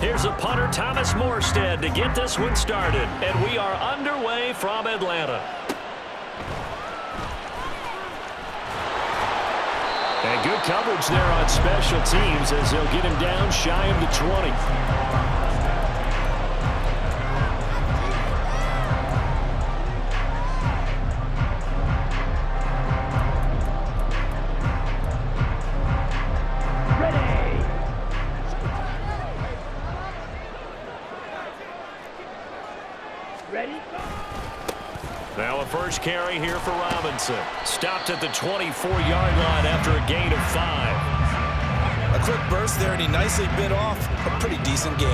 Here's a punter, Thomas Morstead, to get this one started. And we are underway from Atlanta. And good coverage there on special teams as they'll get him down shy of the 20. Now a first carry here for Robinson. Stopped at the 24-yard line after a gain of 5. A quick burst there, and he nicely bit off a pretty decent gain.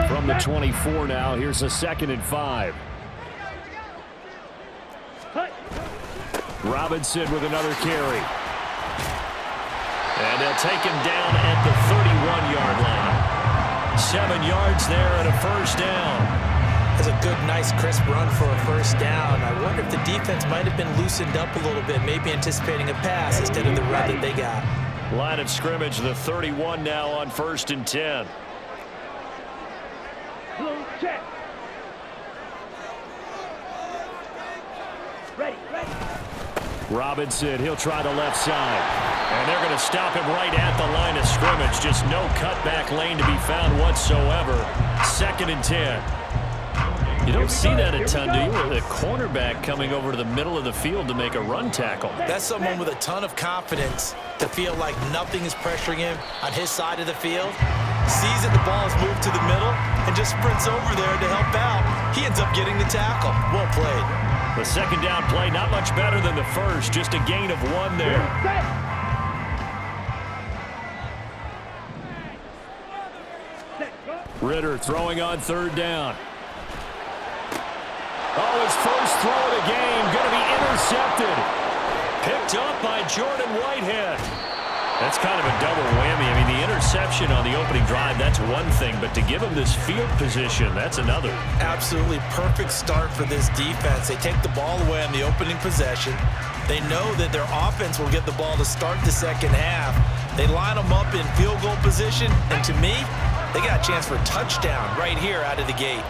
From the 24 now, here's a 2nd and 5. Robinson with another carry. And they'll take him down at the 31-yard line. 7 yards there and a first down. That's a good, nice, crisp run for a first down. I wonder if the defense might have been loosened up a little bit, maybe anticipating a pass instead of the run that they got. Line of scrimmage, the 31 now on 1st and 10. Check. Ready. Robinson, he'll try the left side. And they're going to stop him right at the line of scrimmage. Just no cutback lane to be found whatsoever. 2nd and 10. You don't see that a ton, do you? With a cornerback coming over to the middle of the field to make a run tackle. That's someone with a ton of confidence to feel like nothing is pressuring him on his side of the field. Sees that the ball is moved to the middle and just sprints over there to help out. He ends up getting the tackle. Well played. The 2nd down play, not much better than the first. Just a gain of 1 there. Ritter throwing on 3rd down. Oh, his first throw of the game going to be intercepted. Picked up by Jordan Whitehead. That's kind of a double whammy. I mean, the interception on the opening drive, that's one thing, but to give him this field position, that's another. Absolutely perfect start for this defense. They take the ball away on the opening possession. They know that their offense will get the ball to start the second half. They line them up in field goal position, and to me, they got a chance for a touchdown right here out of the gate.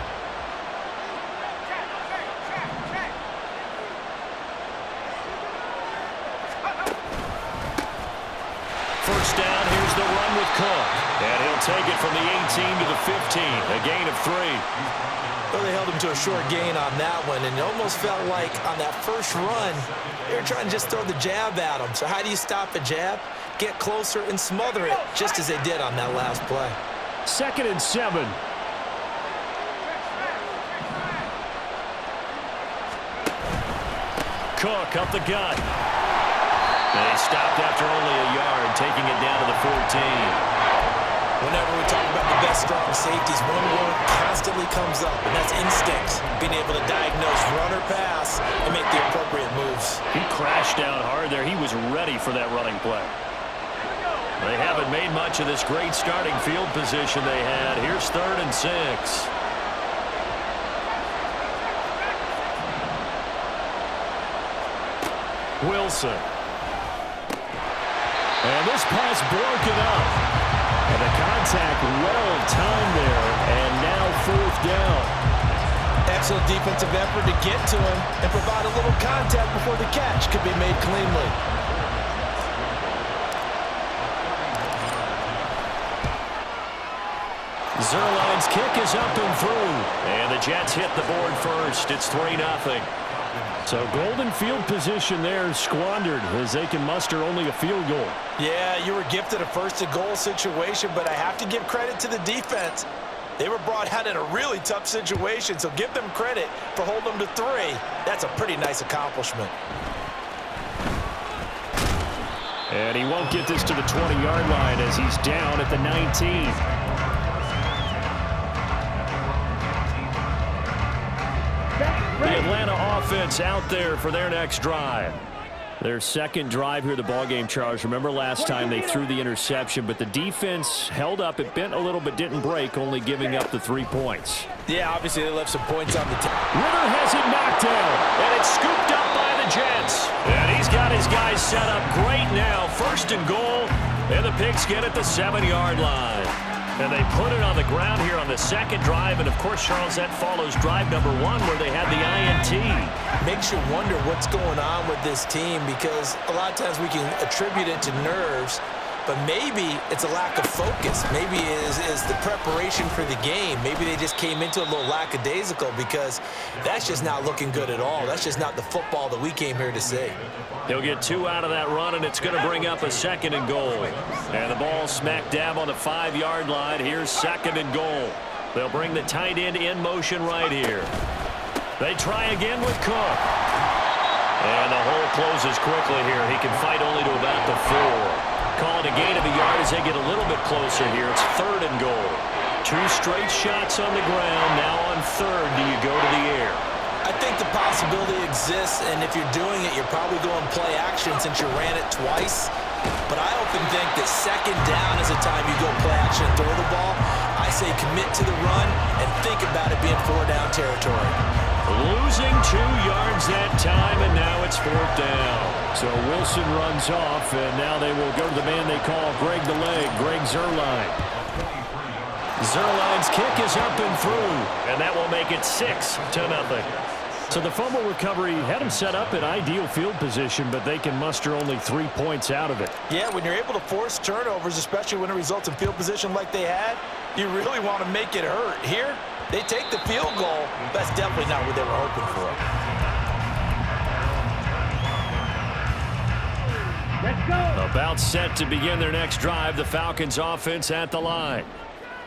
First down, here's the run with Cook. And he'll take it from the 18 to the 15, a gain of 3. Well, they held him to a short gain on that one, and it almost felt like on that first run, they were trying to just throw the jab at him. So how do you stop a jab? Get closer and smother it, just as they did on that last play. 2nd and 7. Cook up the gut. They stopped after only a yard, taking it down to the 14. Whenever we talk about the best strong safeties, one word constantly comes up, and that's instincts. Being able to diagnose run or pass and make the appropriate moves. He crashed down hard there. He was ready for that running play. They haven't made much of this great starting field position they had. Here's 3rd and 6. Wilson. And this pass broken up. And the contact well timed there. And now 4th down. Excellent defensive effort to get to him and provide a little contact before the catch could be made cleanly. Zerline's kick is up and through. And the Jets hit the board first. It's 3-0. So golden field position there squandered as they can muster only a field goal. Yeah, you were gifted a first-and-goal situation, but I have to give credit to the defense. They were brought out in a really tough situation, so give them credit for holding them to 3. That's a pretty nice accomplishment. And he won't get this to the 20-yard line as he's down at the 19. The Atlanta offense out there for their next drive. Their second drive here, the ballgame, Charles. Remember last time they threw the interception, but the defense held up. It bent a little but didn't break, only giving up the 3 points. Yeah, obviously they left some points on the table. Ritter has it knocked down, and it's scooped up by the Jets. And he's got his guys set up great now. First and goal, and the Pigskin at the 7-yard line. And they put it on the ground here on the second drive. And, of course, Charles, that follows drive number 1 where they had the INT. Makes you wonder what's going on with this team, because a lot of times we can attribute it to nerves, but maybe it's a lack of focus. Maybe it is the preparation for the game. Maybe they just came into a little lackadaisical, because that's just not looking good at all. That's just not the football that we came here to see. He'll get 2 out of that run, and it's going to bring up a 2nd and goal. And the ball smack dab on the 5-yard line. Here's 2nd and goal. They'll bring the tight end in motion right here. They try again with Cook. And the hole closes quickly here. He can fight only to about the 4. Calling a gain of a yard as they get a little bit closer here. It's 3rd and goal. 2 straight shots on the ground. Now on 3rd, do you go to the air? I think the possibility exists, and if you're doing it, you're probably going play action since you ran it twice. But I often think that 2nd down is the time you go play action and throw the ball. I say commit to the run and think about it being 4-down territory. Losing 2 yards that time, and now it's 4th down. So Wilson runs off, and now they will go to the man they call Greg the Leg, Greg Zuerlein. Zuerlein's kick is up and through, and that will make it 6-0. So the fumble recovery had him set up in ideal field position, but they can muster only 3 points out of it. Yeah, when you're able to force turnovers, especially when it results in field position like they had, you really want to make it hurt. Here, they take the field goal. That's definitely not what they were hoping for. Let's go. About set to begin their next drive, the Falcons offense at the line.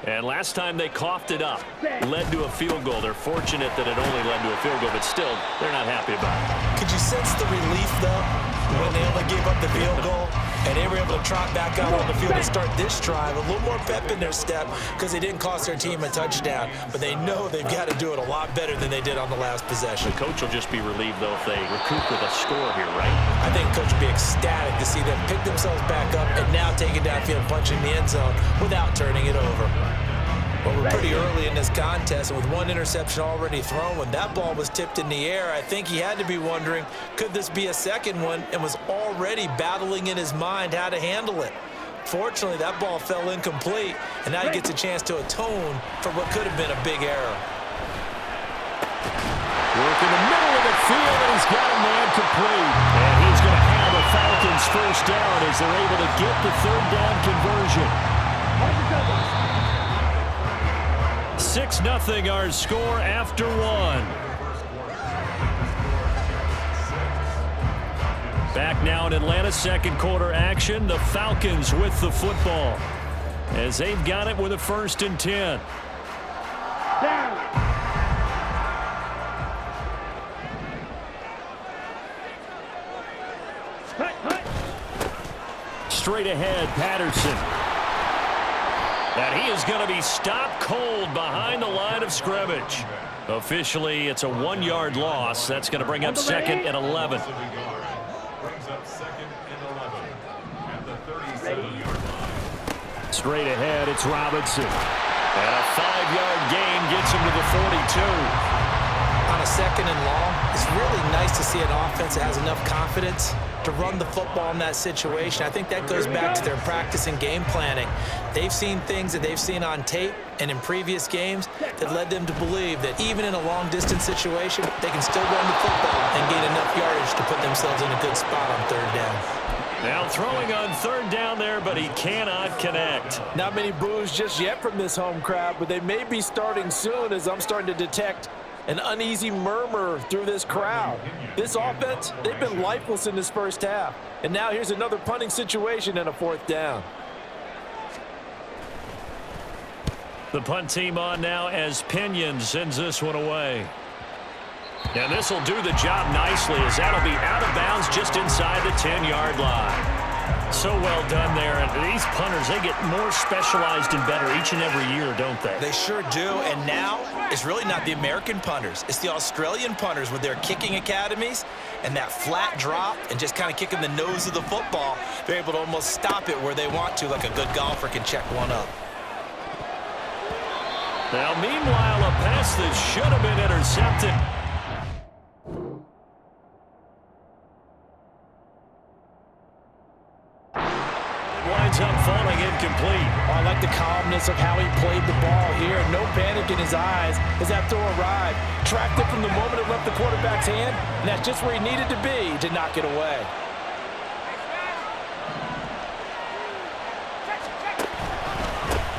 And last time they coughed it up, led to a field goal. They're fortunate that it only led to a field goal, but still, they're not happy about it. Could you sense the relief, though, when they only gave up the field goal and they were able to trot back out on the field and start this drive? A little more pep in their step because they didn't cost their team a touchdown, but they know they've got to do it a lot better than they did on the last possession. The coach will just be relieved, though, if they recoup with a score here, right? I think coach will be ecstatic to see them pick themselves back up and now take it downfield and punch in the end zone without turning it over. Well, we're pretty early in this contest, and with 1 interception already thrown, when that ball was tipped in the air, I think he had to be wondering, could this be a second one, and was already battling in his mind how to handle it. Fortunately, that ball fell incomplete, and now he gets a chance to atone for what could have been a big error. Work in the middle of the field, and he's got a man complete. And he's going to have the Falcons first down as they're able to get the 3rd down conversion. 6-0 our score after 1. Back now in Atlanta, 2nd quarter action. The Falcons with the football as they've got it with a 1st and 10. Down. Straight ahead, Patterson. And he is going to be stopped cold behind the line of scrimmage. Officially, it's a 1-yard loss. That's going to bring up 2nd and 11. Straight ahead, it's Robinson. And a 5-yard gain gets him to the 42. On a 2nd and long, it's really nice to see an offense that has enough confidence to run the football in that situation. I think that goes back to their practice and game planning. They've seen things that they've seen on tape and in previous games that led them to believe that even in a long-distance situation, they can still run the football and gain enough yardage to put themselves in a good spot on 3rd down. Now throwing on 3rd down there, but he cannot connect. Not many boos just yet from this home crowd, but they may be starting soon as I'm starting to detect an uneasy murmur through this crowd. This offense, they've been lifeless in this first half. And now here's another punting situation and a 4th down. The punt team on now as Pinion sends this one away. And this will do the job nicely as that'll be out of bounds just inside the 10-yard line. So well done there. And these punters, they get more specialized and better each and every year, don't they? They sure do. And now it's really not the American punters. It's the Australian punters with their kicking academies and that flat drop and just kind of kicking the nose of the football. They're able to almost stop it where they want to, like a good golfer can check one up. Now, meanwhile, a pass that should have been intercepted. winds up falling incomplete. I like the calmness of how he played the ball here. No panic in his eyes as that throw arrived. Tracked it from the moment it left the quarterback's hand, and that's just where he needed to be to knock it away.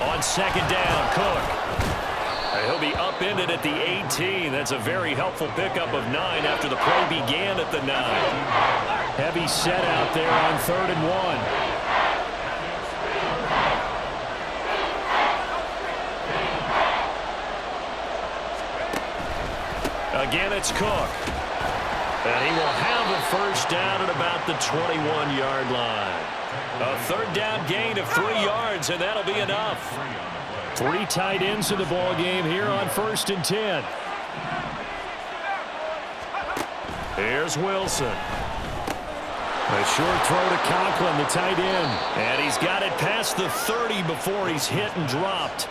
On second down, Cook. He'll be upended at the 18. That's a very helpful pickup of 9 after the play began at the 9. Heavy set out there on 3rd and 1. Again, it's Cook. And he will have a first down at about the 21-yard line. A 3rd down gain of 3 yards, and that'll be enough. 3 tight ends in the ball game here on 1st and 10. Here's Wilson. A short throw to Conklin, the tight end. And he's got it past the 30 before he's hit and dropped.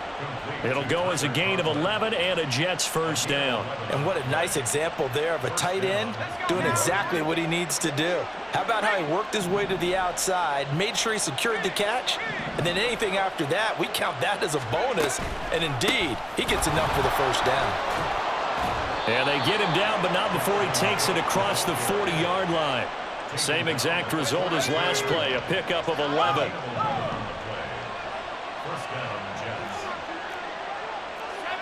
It'll go as a gain of 11 and a Jets first down. And what a nice example there of a tight end doing exactly what he needs to do. How about how he worked his way to the outside, made sure he secured the catch, and then anything after that, we count that as a bonus. And indeed, he gets enough for the first down. And they get him down, but not before he takes it across the 40-yard line. Same exact result as last play, a pickup of 11.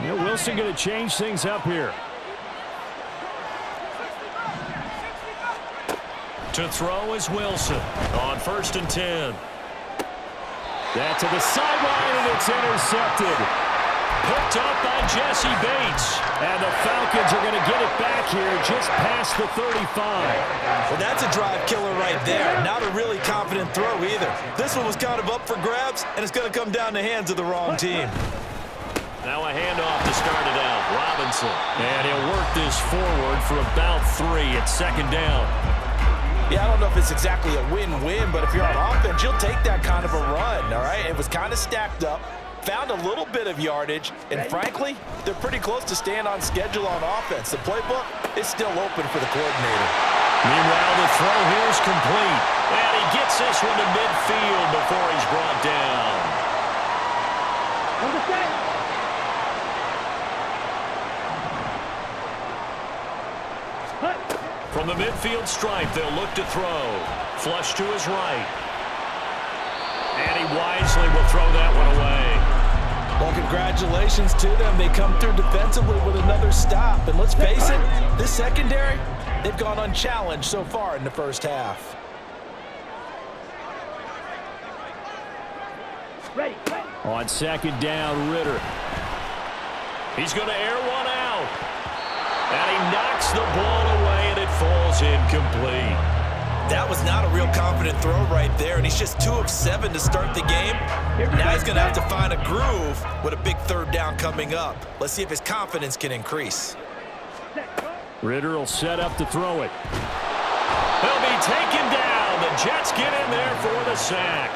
Yeah, Wilson going to change things up here. To throw is Wilson on 1st and 10. That to the sideline, and it's intercepted. Picked up by Jesse Bates. And the Falcons are going to get it back here just past the 35. Well, that's a drive killer right there. Not a really confident throw either. This one was kind of up for grabs, and it's going to come down the hands of the wrong team. Now a handoff to start it out. Robinson. And he'll work this forward for about 3 at 2nd down. Yeah, I don't know if it's exactly a win-win, but if you're on offense, you'll take that kind of a run, all right? It was kind of stacked up, found a little bit of yardage, and frankly, they're pretty close to staying on schedule on offense. The playbook is still open for the coordinator. Meanwhile, the throw here is complete. And he gets this one to midfield before he's brought down. From the midfield stripe, they'll look to throw. Flush to his right. And he wisely will throw that one away. Well, congratulations to them. They come through defensively with another stop. And let's face it, this secondary, they've gone unchallenged so far in the first half. Ready. On 2nd down, Ritter. He's going to air one out. And he knocks the ball away, and it falls incomplete. That was not a real confident throw right there, and he's just 2 of 7 to start the game. Now he's going to have to find a groove with a big 3rd down coming up. Let's see if his confidence can increase. Ritter will set up to throw it. He'll be taken down. The Jets get in there for the sack.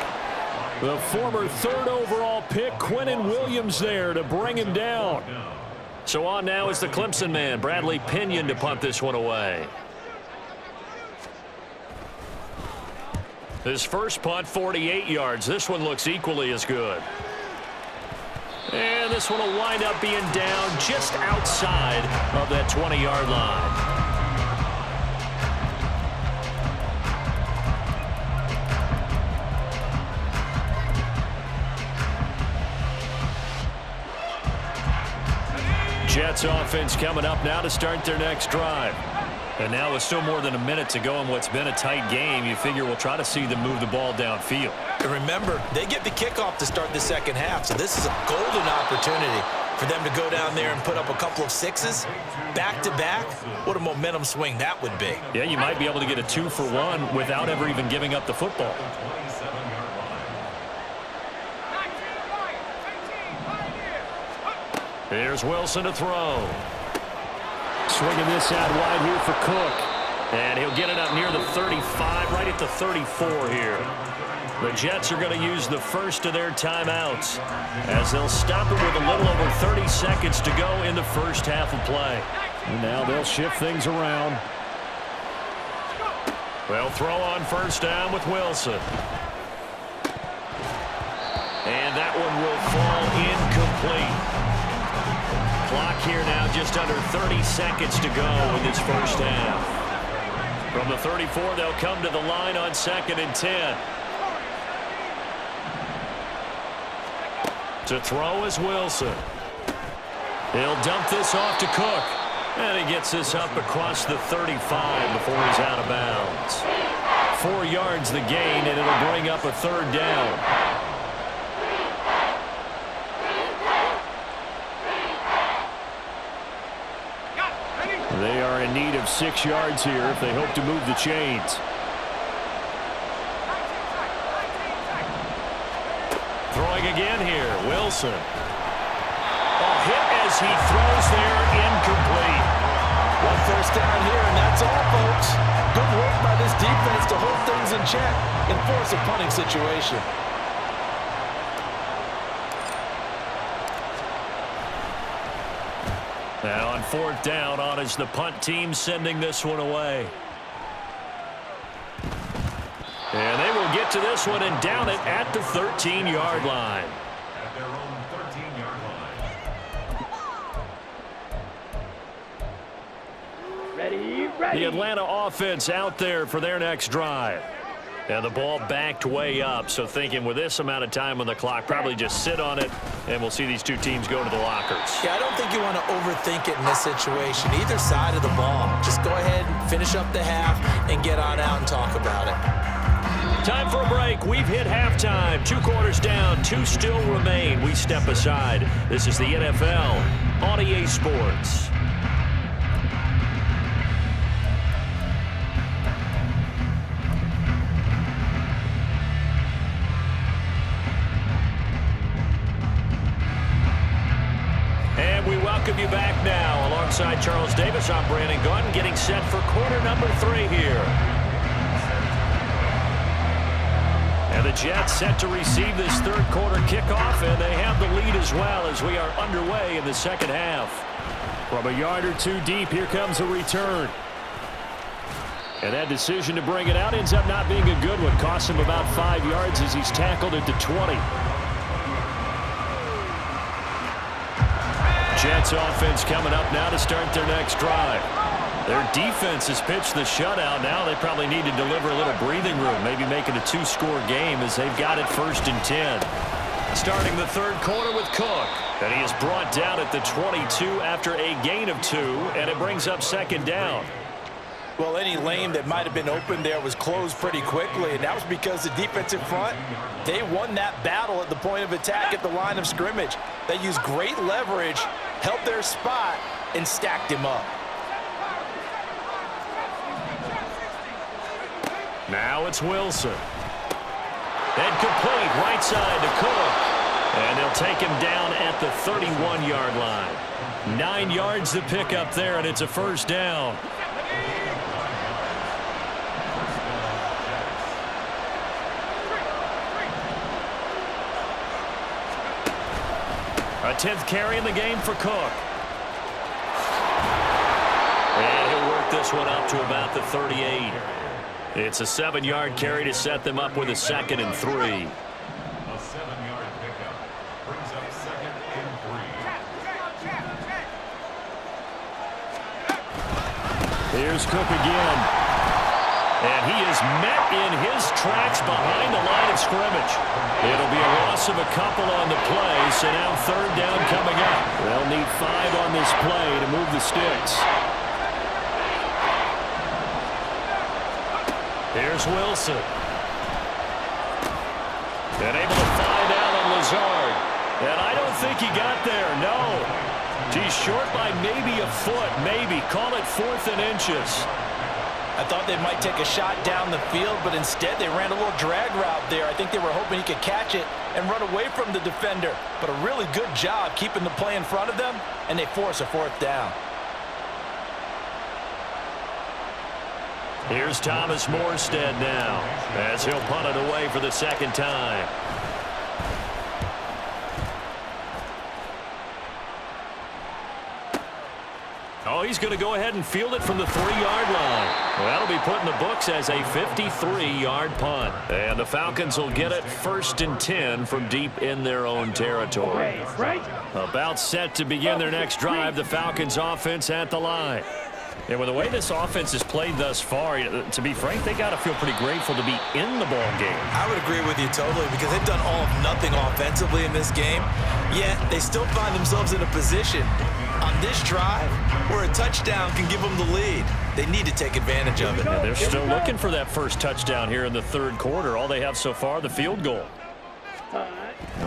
The former 3rd overall pick, Quinnen Williams, there to bring him down. So on now is the Clemson man, Bradley Pinion, to punt this one away. His first punt, 48 yards. This one looks equally as good. And this one will wind up being down just outside of that 20-yard line. Jets offense coming up now to start their next drive. And now with still more than a minute to go in what's been a tight game, you figure we'll try to see them move the ball downfield. And remember, they get the kickoff to start the second half, so this is a golden opportunity for them to go down there and put up a couple of 6s back-to-back. What a momentum swing that would be. Yeah, you might be able to get a 2-for-1 without ever even giving up the football. Here's Wilson to throw. Swinging this out wide here for Cook. And he'll get it up near the 35, right at the 34 here. The Jets are going to use the first of their timeouts as they'll stop it with a little over 30 seconds to go in the first half of play. And now they'll shift things around. They'll throw on first down with Wilson. incomplete. Clock here now just under 30 seconds to go in this first half. From the 34, they'll come to the line on 2nd and 10. To throw is Wilson. He'll dump this off to Cook. And he gets this up across the 35 before he's out of bounds. 4 yards the gain, and it'll bring up a 3rd down. They are in need of 6 yards here if they hope to move the chains. Throwing again here, Wilson. Hit as he throws there, incomplete. 1 first down here, and that's all, folks. Good work by this defense to hold things in check and force a punting situation. Now on 4th down, on is the punt team sending this one away. And they will get to this one and down it at the 13-yard line. At their own 13-yard line. Ready, ready. The Atlanta offense out there for their next drive. And the ball backed way up, so thinking with this amount of time on the clock, probably just sit on it, and we'll see these two teams go to the lockers. Yeah, I don't think you want to overthink it in this situation. Either side of the ball. Just go ahead and finish up the half and get on out and talk about it. Time for a break. We've hit halftime. 2 quarters down, 2 still remain. We step aside. This is the NFL on EA Sports. And we welcome you back now. Alongside Charles Davis, I'm Brandon Gunn, getting set for quarter number 3 here. And the Jets set to receive this 3rd quarter kickoff, and they have the lead as well as we are underway in the 2nd half. From a yard or 2 deep, here comes a return. And that decision to bring it out ends up not being a good one. Costs him about 5 yards as he's tackled at the 20. Jets offense coming up now to start their next drive. Their defense has pitched the shutout. Now they probably need to deliver a little breathing room, maybe make it a 2-score game as they've got it 1st and 10. Starting the 3rd quarter with Cook. And he is brought down at the 22 after a gain of 2, and it brings up 2nd down. Well, any lane that might have been open there was closed pretty quickly, and that was because the defensive front, they won that battle at the point of attack at the line of scrimmage. They used great leverage, held their spot, and stacked him up. Now it's Wilson. And complete right side to Cook. And they'll take him down at the 31-yard line. 9 yards to pick up there, and it's a 1st down. A 10th carry in the game for Cook. And he'll work this one up to about the 38. It's a 7-yard carry to set them up with a 2nd and 3. A 7-yard pickup brings up 2nd and 3. Here's Cook again. And he is met in his tracks behind the line of scrimmage. It'll be a loss of a couple on the play, so now 3rd down coming up. They'll need 5 on this play to move the sticks. Here's Wilson. And able to find Allen Lazard. And I don't think he got there, no. He's short by maybe a foot, maybe. Call it 4th and inches. I thought they might take a shot down the field, but instead they ran a little drag route there. I think they were hoping he could catch it and run away from the defender. But a really good job keeping the play in front of them, and they force a 4th down. Here's Thomas Morstead now as he'll punt it away for the 2nd time. Oh, he's going to go ahead and field it from the 3-yard line. Well, that'll be put in the books as a 53-yard punt. And the Falcons will get it 1st and 10 from deep in their own territory. About set to begin their next drive, the Falcons offense at the line. And with the way this offense has played thus far, to be frank, they got to feel pretty grateful to be in the ball game. I would agree with you totally because they've done all of nothing offensively in this game, yet they still find themselves in a position on this drive where a touchdown can give them the lead. They need to take advantage of it. And they're still looking for that first touchdown here in the 3rd quarter. All they have so far, the field goal.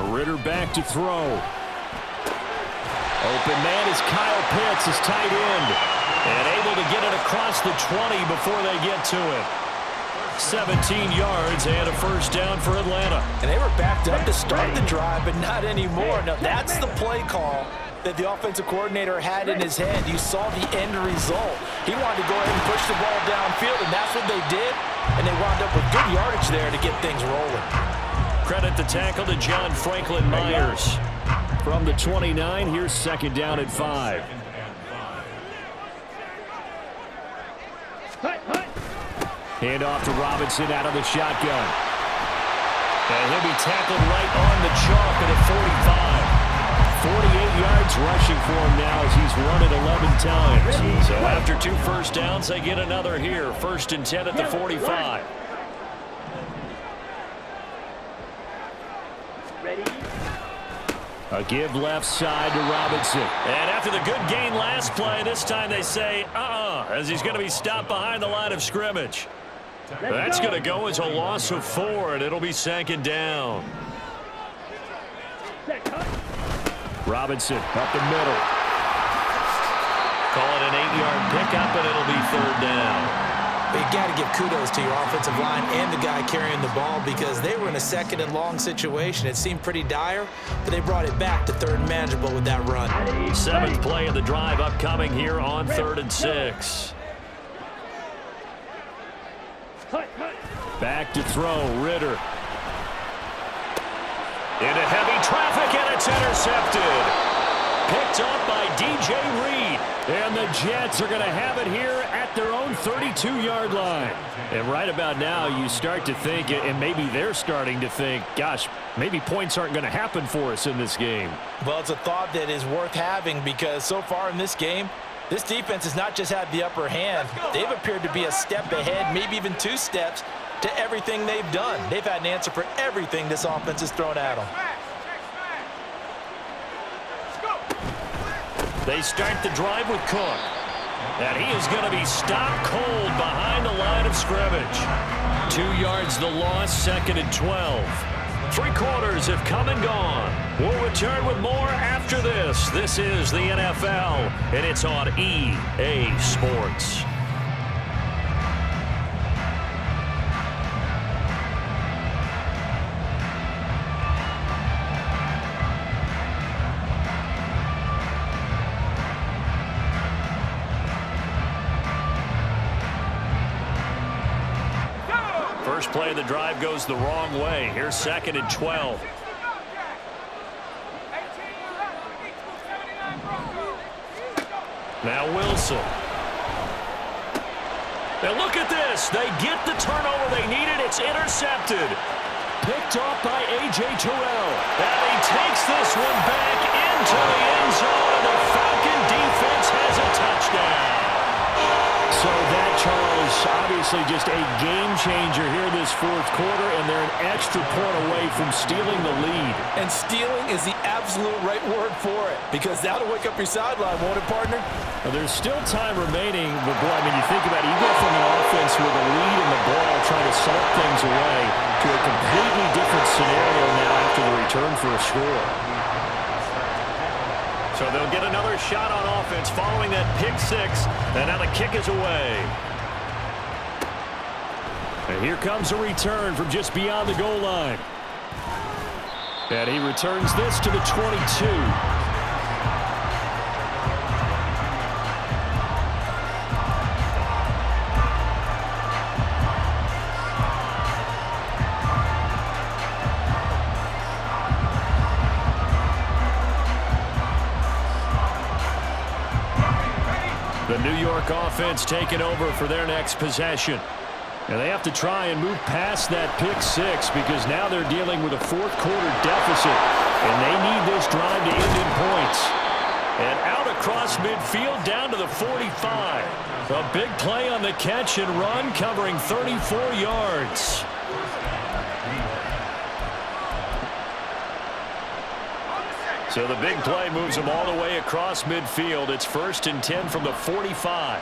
Ritter back to throw. Open man is Kyle Pitts, his tight end. And able to get it across the 20 before they get to it. 17 yards and a 1st down for Atlanta. And they were backed up to start the drive, but not anymore. Now, that's the play call that the offensive coordinator had in his head. You saw the end result. He wanted to go ahead and push the ball downfield, and that's what they did. And they wound up with good yardage there to get things rolling. Credit the tackle to John Franklin Myers. From the 29, here's 2nd down at 5. Hand off to Robinson out of the shotgun. And he'll be tackled right on the chalk at a 45. 48 yards rushing for him now as he's run it 11 times. So after 2 first downs, they get another here. 1st and 10 at the 45. A give left side to Robinson. And after the good gain last play, this time they say, as he's going to be stopped behind the line of scrimmage. That's going to go as a loss of 4, and it'll be 2nd down. Robinson up the middle. Call it an 8-yard pickup, and it'll be 3rd down. But you got to give kudos to your offensive line and the guy carrying the ball because they were in a 2nd and long situation. It seemed pretty dire, but they brought it back to 3rd and manageable with that run. 7th play of the drive upcoming here on 3rd and 6. Back to throw, Ritter. Into heavy traffic, and it's intercepted. Picked up by DJ Reed. And the Jets are going to have it here at their own 32-yard line. And right about now, you start to think, and maybe they're starting to think, gosh, maybe points aren't going to happen for us in this game. Well, it's a thought that is worth having because so far in this game, this defense has not just had the upper hand. They've appeared to be a step ahead, maybe even 2 steps to everything they've done. They've had an answer for everything this offense has thrown at them. They start the drive with Cook. And he is going to be stopped cold behind the line of scrimmage. 2 yards the loss, 2nd and 12. 3 quarters have come and gone. We'll return with more after this. This is the NFL, and it's on EA Sports. First play of the drive goes the wrong way. Here's 2nd and 12. Now Wilson. Now look at this. They get the turnover they needed. It's intercepted. Picked off by A.J. Terrell. And he takes this one back into the end zone. And the Falcon defense has a touchdown. So that, Charles, obviously just a game changer here this 4th quarter, and they're an extra point away from stealing the lead. And stealing is the absolute right word for it, because that'll wake up your sideline, won't it, partner? Well, there's still time remaining, but boy, I mean, you think about it, you go from an offense with a lead in the ball trying to salt things away to a completely different scenario now after the return for a score. So they'll get another shot on offense following that pick 6, and now the kick is away. And here comes a return from just beyond the goal line. And he returns this to the 22. New York offense taking over for their next possession. And they have to try and move past that pick six because now they're dealing with a fourth quarter deficit. And they need this drive to end in points. And out across midfield down to the 45. A big play on the catch and run covering 34 yards. So the big play moves them all the way across midfield. It's 1st and 10 from the 45.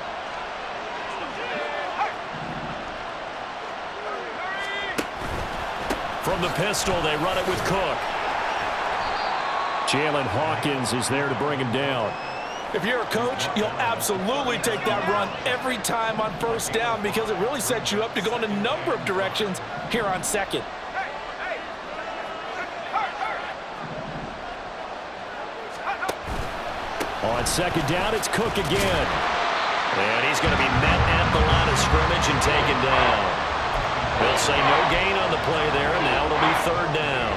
From the pistol, they run it with Cook. Jalen Hawkins is there to bring him down. If you're a coach, you'll absolutely take that run every time on first down because it really sets you up to go in a number of directions here on second. On second down, it's Cook again. And he's going to be met at the line of scrimmage and taken down. They'll say no gain on the play there, and now it'll be 3rd down.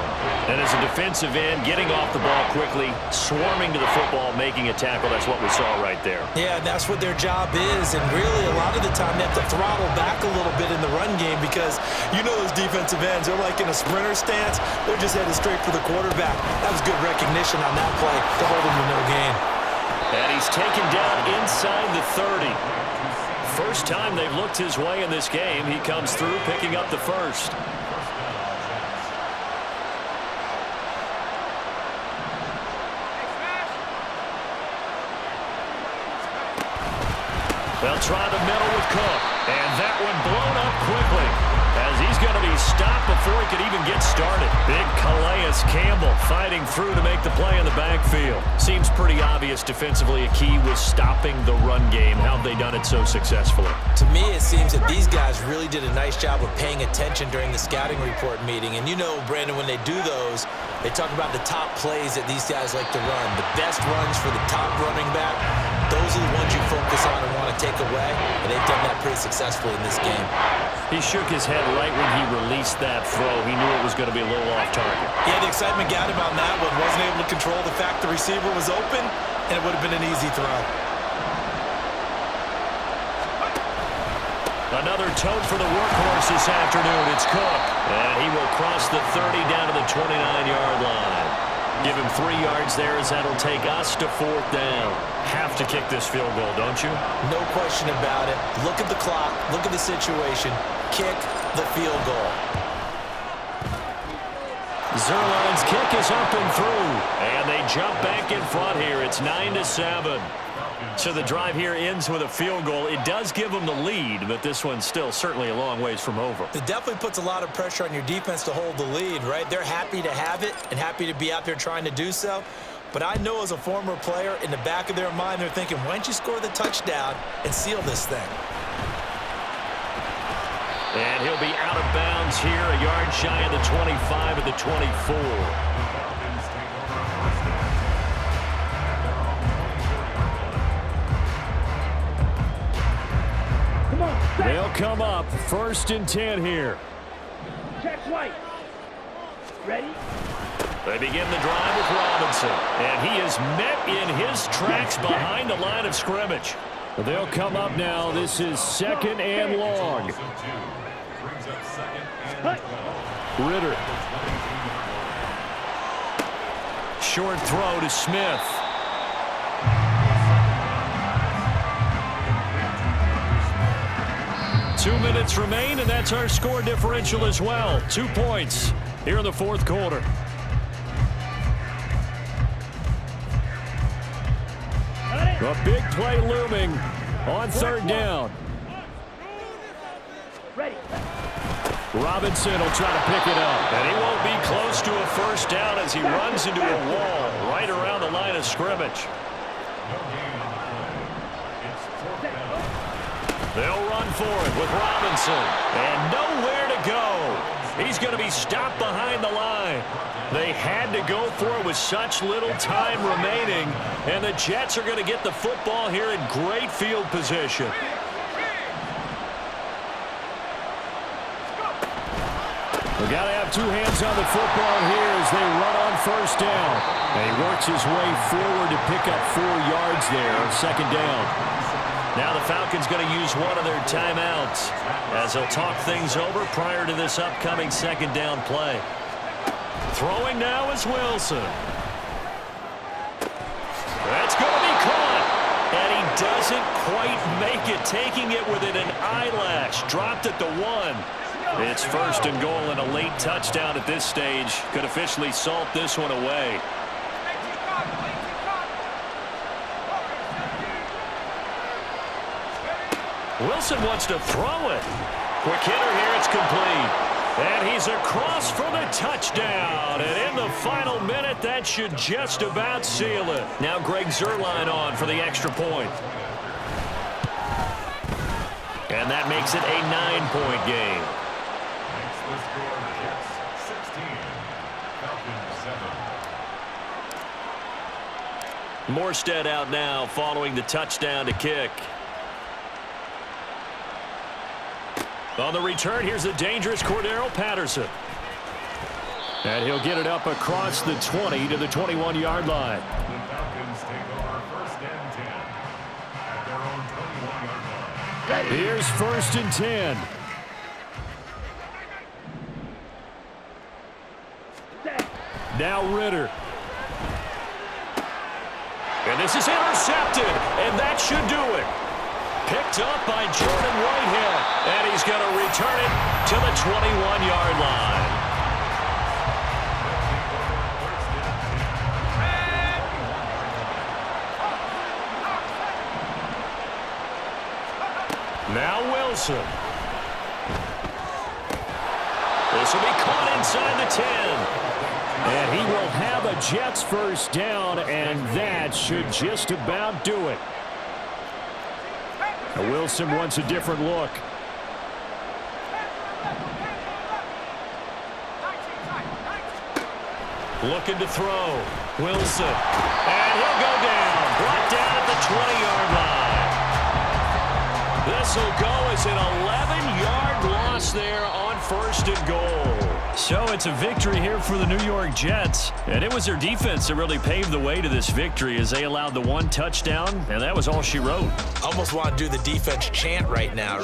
And as a defensive end, getting off the ball quickly, swarming to the football, making a tackle, that's what we saw right there. Yeah, that's what their job is, and really a lot of the time they have to throttle back a little bit in the run game because you know those defensive ends, they're like in a sprinter stance, they're just headed straight for the quarterback. That was good recognition on that play to hold him to no gain. And he's taken down inside the 30. First time they've looked his way in this game. He comes through picking up the first. They'll try the middle with Cook. And that one blown up quickly as he's going to be stopped before he could even get started. Big Calais Campbell fighting through to make the play in the backfield. Seems pretty obvious defensively a key was stopping the run game. How have they done it so successfully? To me, it seems that these guys really did a nice job of paying attention during the scouting report meeting. And you know, Brandon, when they do those, they talk about the top plays that these guys like to run. The best runs for the top running back, those are the ones you focus on and want to take away. And they've done that pretty successfully in this game. He shook his head right when he released that throw. He knew it was going to be a little off target. Yeah, the excitement got him on that one. Wasn't able to control the fact the receiver was open, and it would have been an easy throw. Another tote for the workhorse this afternoon. It's Cook. And he will cross the 30 down to the 29-yard line. Give him 3 yards there as that'll take us to 4th down. Have to kick this field goal, don't you? No question about it. Look at the clock. Look at the situation. Kick the field goal. Zerline's kick is up and through. And they jump back in front here. It's 9-7. So the drive here ends with a field goal. It does give them the lead, but this one's still certainly a long ways from over. It definitely puts a lot of pressure on your defense to hold the lead, right? They're happy to have it and happy to be out there trying to do so. But I know as a former player, in the back of their mind, they're thinking, why don't you score the touchdown and seal this thing? And he'll be out of bounds here, a yard shy of the 25 at the 24. They'll come up 1st and 10 here. Check right. Ready? They begin the drive with Robinson. And he is met in his tracks behind the line of scrimmage. They'll come up now. This is 2nd and long. Ritter. Short throw to Smith. 2 minutes remain, and that's our score differential as well. 2 points here in the 4th quarter. A big play looming on 3rd down. Ready. Robinson will try to pick it up. And he won't be close to a 1st down as he runs into a wall right around the line of scrimmage. They'll run for it with Robinson. And nowhere to go. He's going to be stopped behind the line. They had to go for it with such little time remaining. And the Jets are going to get the football here in great field position. We've got to have 2 hands on the football here as they run on 1st down. And he works his way forward to pick up 4 yards there on 2nd down. Now the Falcons going to use one of their timeouts as they'll talk things over prior to this upcoming second down play. Throwing now is Wilson. That's going to be caught. And he doesn't quite make it, taking it within an eyelash. Dropped at the 1. It's first and goal and a late touchdown at this stage. Could officially salt this one away. Wilson wants to throw it. Quick hitter here, it's complete. And he's across for the touchdown. And in the final minute, that should just about seal it. Now Greg Zuerlein on for the extra point. And that makes it a 9-point game. Makes the score Jets 16, Falcons 7. Morstead out now following the touchdown to kick. On the return, here's the dangerous Cordero Patterson. And he'll get it up across the 20 to the 21-yard line. The Falcons take over first and 10 at their own 21-yard line. Here's first and 10. Now Ritter. And this is intercepted, and that should do it. Picked up by Jordan Whitehead, and he's going to return it to the 21-yard line. Now Wilson. This will be caught inside the 10. And he will have a Jets first down, and that should just about do it. Wilson wants a different look. Looking to throw. Wilson. And he'll go down. Brought down at the 20-yard line. This will go as an 11-yard loss there on first and goal. So it's a victory here for the New York Jets. And it was their defense that really paved the way to this victory as they allowed the one touchdown, and that was all she wrote. Almost want to do the defense chant right now, right?